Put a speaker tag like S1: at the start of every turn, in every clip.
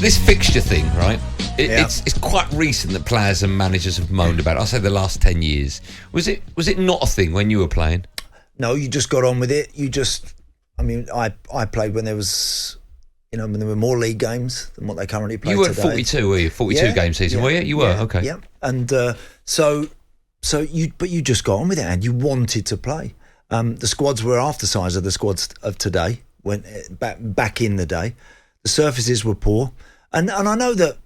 S1: This fixture thing, right?
S2: Yeah.
S1: It's quite recent that players and managers have moaned about it. I'll say the last 10 years. Was it not a thing when you were playing?
S2: No, you just got on with it. I played when there was, when there were more league games than what they currently play today.
S1: You were 42, were you? 42 game season, were you? You were, okay.
S2: Yeah, and but you just got on with it and you wanted to play. The squads were half the size of the squads of today, when back in the day. The surfaces were poor. And I know that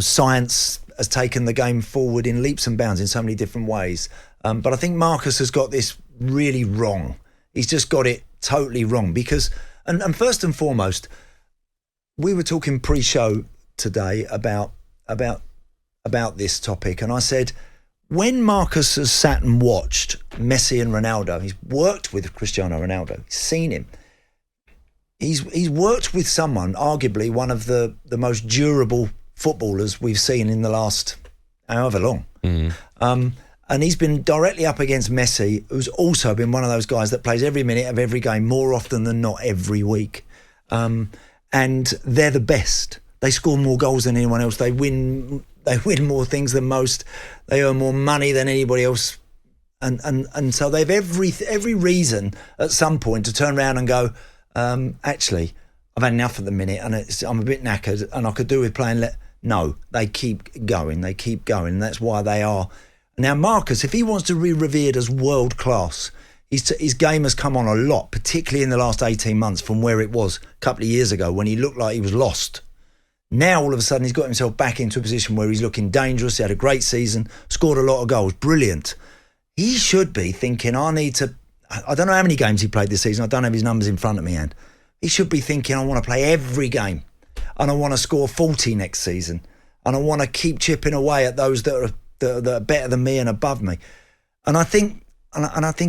S2: science has taken the game forward in leaps and bounds in so many different ways. But I think Marcus has got this really wrong. He's just got it totally wrong because, and first and foremost, we were talking pre-show today about this topic, and I said, when Marcus has sat and watched Messi and Ronaldo, he's worked with Cristiano Ronaldo, he's seen him. He's worked with someone, arguably one of the most durable footballers we've seen in the last however long. And he's been directly up against Messi, who's also been one of those guys that plays every minute of every game, more often than not every week. And they're the best. They score more goals than anyone else. They win more things than most. They earn more money than anybody else. And so they've every reason at some point to turn around and go, actually, I've had enough at the minute and I'm a bit knackered and I could do with playing. No, they keep going. And that's why they are. Now, Marcus, if he wants to be revered as world class, his game has come on a lot, particularly in the last 18 months from where it was a couple of years ago when he looked like he was lost. Now, all of a sudden, he's got himself back into a position where he's looking dangerous. He had a great season, scored a lot of goals, brilliant. He should be thinking, I don't know how many games he played this season. I don't have his numbers in front of me, and he should be thinking, I want to play every game and I want to score 40 next season and I want to keep chipping away at those that are better than me and above me. And I think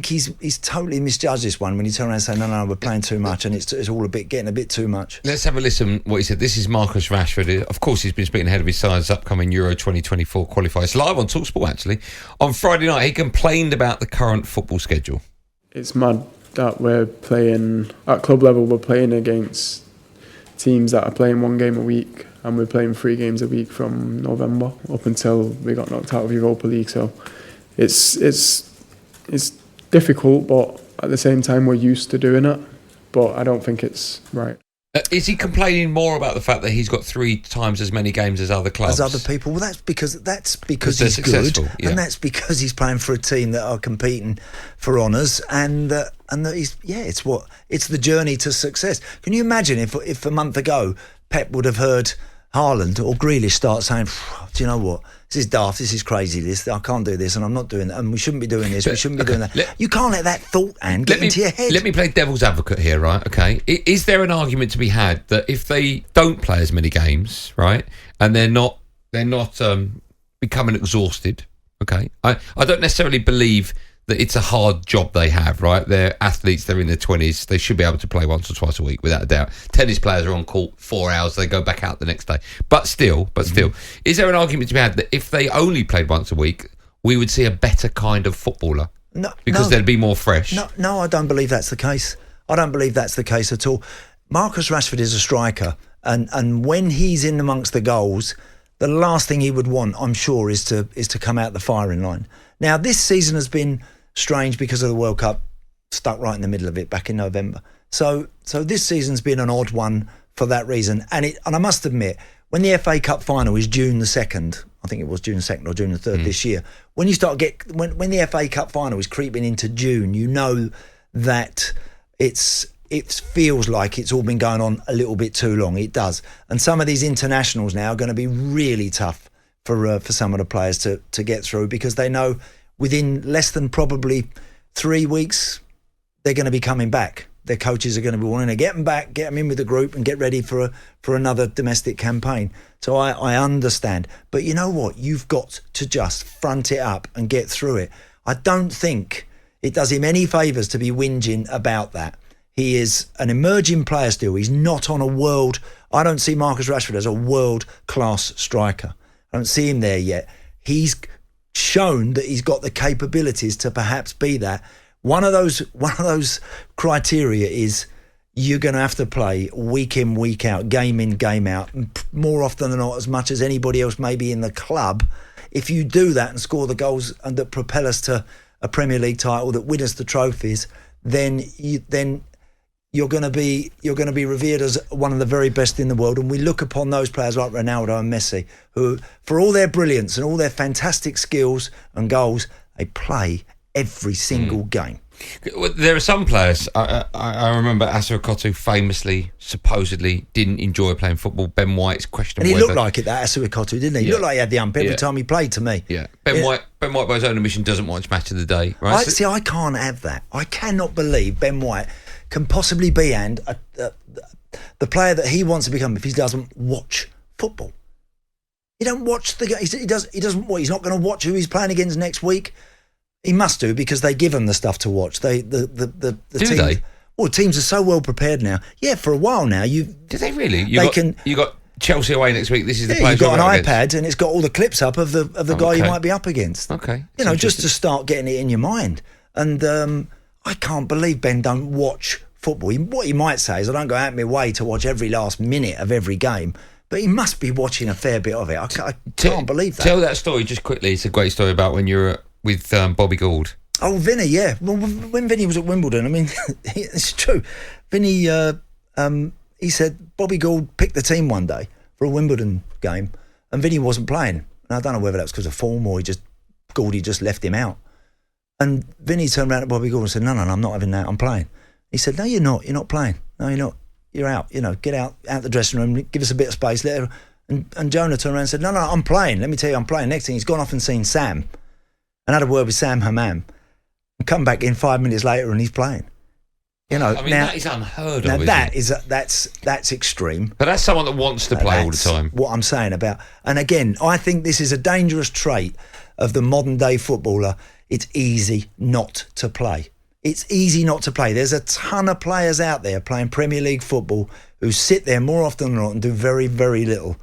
S2: he's totally misjudged this one when you turn around and say, no, we're playing too much and it's all getting a bit too much.
S1: Let's have a listen what he said. This is Marcus Rashford. Of course, he's been speaking ahead of his side's upcoming Euro 2024 qualifiers. It's live on talkSPORT, actually. On Friday night, he complained about the current football schedule.
S3: It's mad that we're playing, at club level, we're playing against teams that are playing one game a week and we're playing 3 games a week from November up until we got knocked out of Europa League. So it's difficult, but at the same time we're used to doing it, but I don't think it's right.
S1: Is he complaining more about the fact that he's got 3 times as many games as other clubs?
S2: As other people? Well, that's because he's
S1: successful,
S2: good, and that's because he's playing for a team that are competing for honours, and that it's the journey to success. Can you imagine if a month ago Pep would have heard Haaland or Grealish start saying, do you know what? This is daft, this is crazy, I can't do this and I'm not doing that and we shouldn't be doing this, we shouldn't be doing that. You can't let that thought, get into your head.
S1: Let me play devil's advocate here, right? Okay. Is there an argument to be had that if they don't play as many games, right, and they're not becoming exhausted, okay? I don't necessarily believe that it's a hard job they have, right? They're athletes, they're in their 20s, they should be able to play once or twice a week, without a doubt. Tennis players are on court 4 hours, they go back out the next day. But still, is there an argument to be had that if they only played once a week, we would see a better kind of footballer?
S2: No,
S1: because they'd be more fresh.
S2: No, I don't believe that's the case. I don't believe that's the case at all. Marcus Rashford is a striker, and when he's in amongst the goals, the last thing he would want, I'm sure, is to come out the firing line. Now, this season has been strange because of the World Cup, stuck right in the middle of it back in November. So this season's been an odd one for that reason. And I must admit, when the FA Cup final is June the 2nd, I think it was June the 2nd or June the 3rd this year, when you start when the FA Cup final is creeping into June, you know that it feels like it's all been going on a little bit too long. It does. And some of these internationals now are going to be really tough for some of the players to get through, because they know within less than probably 3 weeks, they're going to be coming back. Their coaches are going to be wanting to get them back, get them in with the group and get ready for another domestic campaign. So I understand. But you know what? You've got to just front it up and get through it. I don't think it does him any favours to be whinging about that. He is an emerging player still. He's not on a world... I don't see Marcus Rashford as a world-class striker. I don't see him there yet. He's shown that he's got the capabilities to perhaps be that. One of those criteria is you're going to have to play week in, week out, game in, game out, more often than not, as much as anybody else maybe in the club. If you do that and score the goals and that propel us to a Premier League title, that win us the trophies, then you're going to be revered as one of the very best in the world. And we look upon those players like Ronaldo and Messi, who, for all their brilliance and all their fantastic skills and goals, they play every single game.
S1: There are some players. I remember Asuikoto famously, supposedly, didn't enjoy playing football. Ben White's questionable.
S2: And he looked like it, that Asuikoto, didn't he? He looked like he had the ump every time he played, to me.
S1: Yeah. Ben White, by his own admission, doesn't watch Match of the Day. Right?
S2: I can't have that. I cannot believe Ben White can possibly be the player that he wants to become if he doesn't watch football. He don't watch the game. He doesn't. He's not going to watch who he's playing against next week. He must do, because they give him the stuff to watch. The
S1: do they?
S2: Well, teams are so well prepared now. Yeah, for a while now. Do
S1: they really? You got Chelsea away next week. This is the place.
S2: You've got an iPad and it's got all the clips up of the guy you might be up against.
S1: Okay,
S2: just to start getting it in your mind. And I can't believe Ben don't watch football. What he might say is, I don't go out of my way to watch every last minute of every game. But he must be watching a fair bit of it. I can't believe that.
S1: Tell that story just quickly. It's a great story about when you were with Bobby Gould.
S2: Oh, Vinny, yeah. Well, when Vinny was at Wimbledon, I mean, it's true. Vinny, he said Bobby Gould picked the team one day for a Wimbledon game, and Vinny wasn't playing. And I don't know whether that was because of form or Gouldy just left him out. And Vinny turned around to Bobby Gould and said, no, I'm not having that. I'm playing. He said, no, you're not. You're not playing. No, you're not. You're out. Get out the dressing room. Give us a bit of space. And Jonah turned around and said, no, I'm playing. Let me tell you, I'm playing. Next thing, he's gone off and seen Sam and had a word with Sam Hammam, and come back in 5 minutes later and he's playing.
S1: That is unheard of.
S2: Now that's extreme.
S1: But that's someone that wants to play all the time.
S2: What I'm saying about, and again, I think this is a dangerous trait of the modern day footballer. It's easy not to play. It's easy not to play. There's a ton of players out there playing Premier League football who sit there more often than not and do very, very little.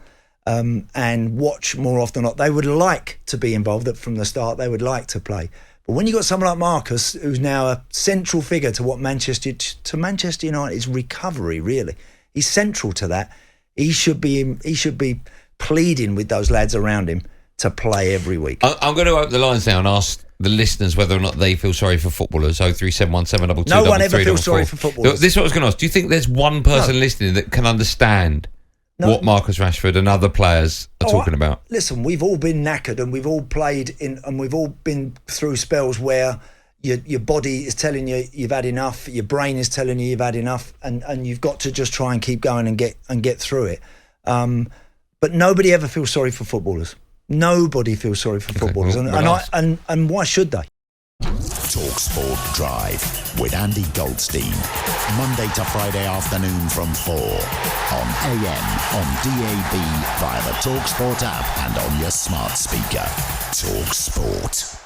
S2: And watch more often than not. They would like to be involved from the start. They would like to play. But when you've got someone like Marcus, who's now a central figure to what Manchester United's recovery, really, he's central to that. He should be pleading with those lads around him to play every week.
S1: I'm going to open the lines now and ask the listeners whether or not they feel sorry for footballers. 0371722.
S2: No one ever feels sorry for footballers.
S1: This is what I was going to ask. Do you think there's one person listening that can understand what Marcus Rashford and other players are talking about?
S2: Listen, we've all been knackered and we've all played and we've all been through spells where your body is telling you you've had enough, your brain is telling you you've had enough, and you've got to just try and keep going and get through it. But nobody ever feels sorry for footballers. Nobody feels sorry for footballers, and why should they?
S4: talkSPORT Drive with Andy Goldstein. Monday to Friday afternoon from 4 on AM, on DAB, via the talkSPORT app and on your smart speaker. talkSPORT.